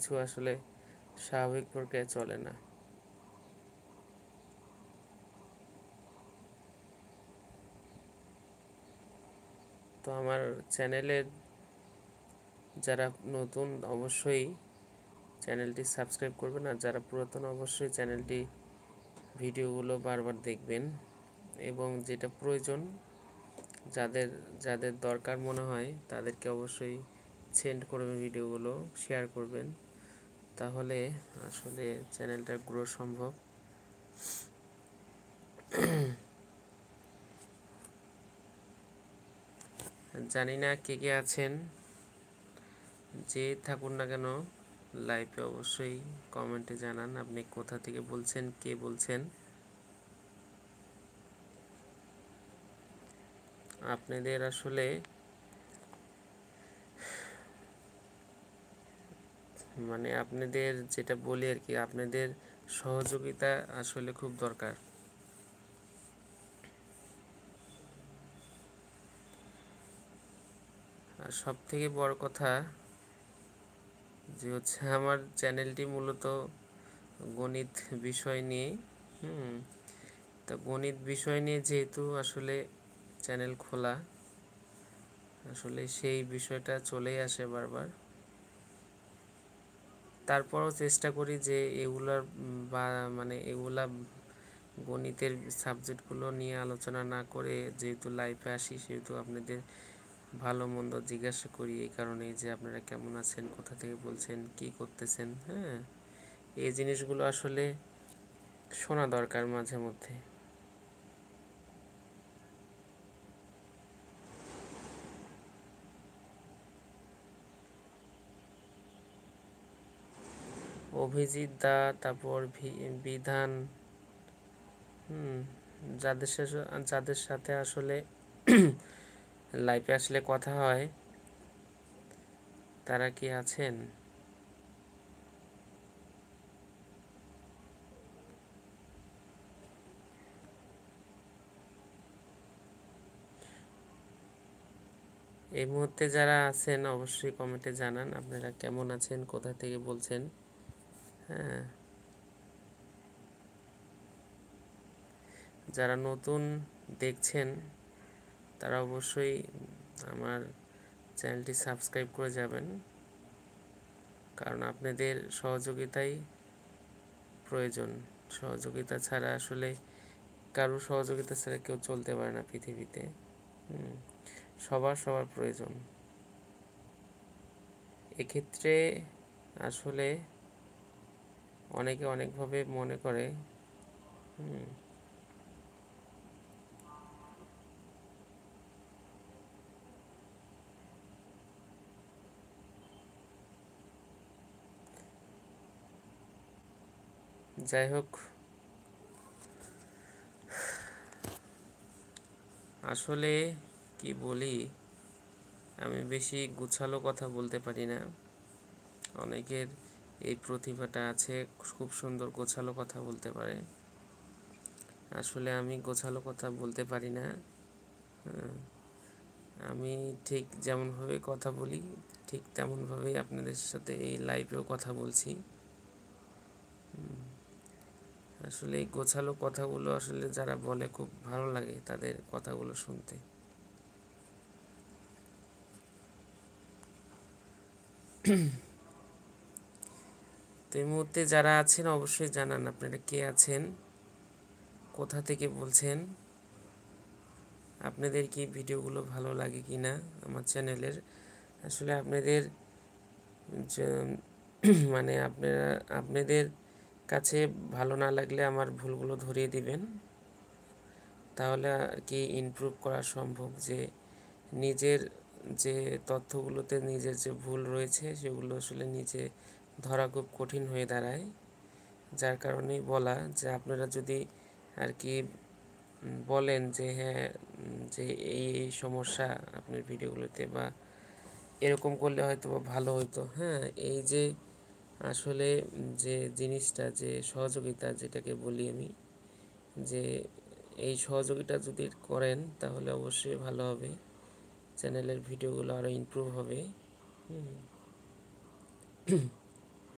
কিছু আসলে স্বাভাবিক প্রক্রিয়ায় চলে না। তো আমার চ্যানেলের যারা নতুন অবশ্যই চ্যানেলটি সাবস্ক্রাইব করবেন, আর যারা পুরাতন অবশ্যই চ্যানেলটি ভিডিওগুলো বারবার দেখবেন, এবং যেটা প্রয়োজন যাদের যাদের দরকার মনে হয় তাদেরকে অবশ্যই সেন্ড করবেন, ভিডিওগুলো শেয়ার করবেন, তাহলে আসলে চ্যানেলটা গ্রো সম্ভব। জানি না কে কে আছেন, যে থাকুন না কেন লাইভে অবশ্যই কমেন্টে জানান আপনি কোথা থেকে বলছেন, কে বলছেন। আপনাদের আসলে মানে আপনাদের যেটা বলি আর কি, আপনাদের সহযোগিতা আসলে খুব দরকার। আর সব থেকে বড় কথা যে হচ্ছে আমার চ্যানেলটি মূলত গণিত বিষয় নিয়ে, তো গণিত বিষয় নিয়ে যেহেতু আসলে চ্যানেল খোলা, আসলে সেই বিষয়টা চলেই আসে বারবার। তারপরও চেষ্টা করি যে এগুলার বা মানে এগুলা গণিতের সাবজেক্টগুলো নিয়ে আলোচনা না করে, যেহেতু লাইফে আসি সেহেতু আপনাদের ভালো মন্দ জিজ্ঞাসা করি, এই কারণেই যে আপনারা কেমন আছেন, কোথা থেকে বলছেন, কি করতেছেন। হ্যাঁ, এই জিনিসগুলো আসলে শোনা দরকার মাঝে মধ্যে। অভিজিৎ দা, তারপর বিধান, যাদের সাথে আসলে লাইফে আসলে কথা হয়, তারা কি আছেন? এই মুহূর্তে যারা আছেন অবশ্যই কমেন্টে জানান আপনারা কেমন আছেন, কোথা থেকে বলছেন। হ্যাঁ, যারা নতুন দেখছেন তারা অবশ্যই আমার চ্যানেলটি সাবস্ক্রাইব করে যাবেন, কারণ আপনাদের সহযোগিতাই প্রয়োজন। সহযোগিতা ছাড়া আসলে কারো সহযোগিতা ছাড়া কেউ চলতে পারে না পৃথিবীতে। সবার সবার প্রয়োজন। এক্ষেত্রে আসলে অনেকে অনেকভাবে মনে করে। যাই হোক, আসলে কি বলি, আমি বেশি গুছালো কথা বলতে পারি না। অনেকের এই প্রতিভাটা আছে, খুব সুন্দর গোছালো কথা বলতে পারে। আসলে আমি গোছালো কথা বলতে পারি না। আমি ঠিক যেমনভাবে কথা বলি ঠিক তেমনভাবেই আপনাদের সাথে এই লাইভেও কথা বলছি। আসলে এই গোছালো কথাগুলো আসলে যারা বলে খুব ভালো লাগে তাদের কথাগুলো শুনতে। তো এই মুহূর্তে যারা আছেন অবশ্যই জানান আপনারা কে আছেন, কোথা থেকে বলছেন, আপনাদের কি ভিডিওগুলো ভালো লাগে কি না আমার চ্যানেলের। আসলে আপনাদের মানে আপনাদের কাছে ভালো না লাগলে আমার ভুলগুলো ধরিয়ে দিবেন, তাহলে আর কি ইমপ্রুভ করা সম্ভব। যে নিজের যে তথ্যগুলোতে নিজের যে ভুল রয়েছে সেগুলো আসলে নিজে ধরা খুব কঠিন হয়ে দাঁড়ায়। যার কারণেই বলা যে আপনারা যদি আর কি বলেন যে হ্যাঁ, যে এই এই সমস্যা আপনার ভিডিওগুলোতে, বা এরকম করলে হয়তো ভালো হতো। হ্যাঁ, এই যে আসলে যে জিনিসটা, যে সহযোগিতা যেটাকে বলি আমি, যে এই সহযোগিতা যদি করেন তাহলে অবশ্যই ভালো হবে, চ্যানেলের ভিডিওগুলো আরও ইমপ্রুভ হবে।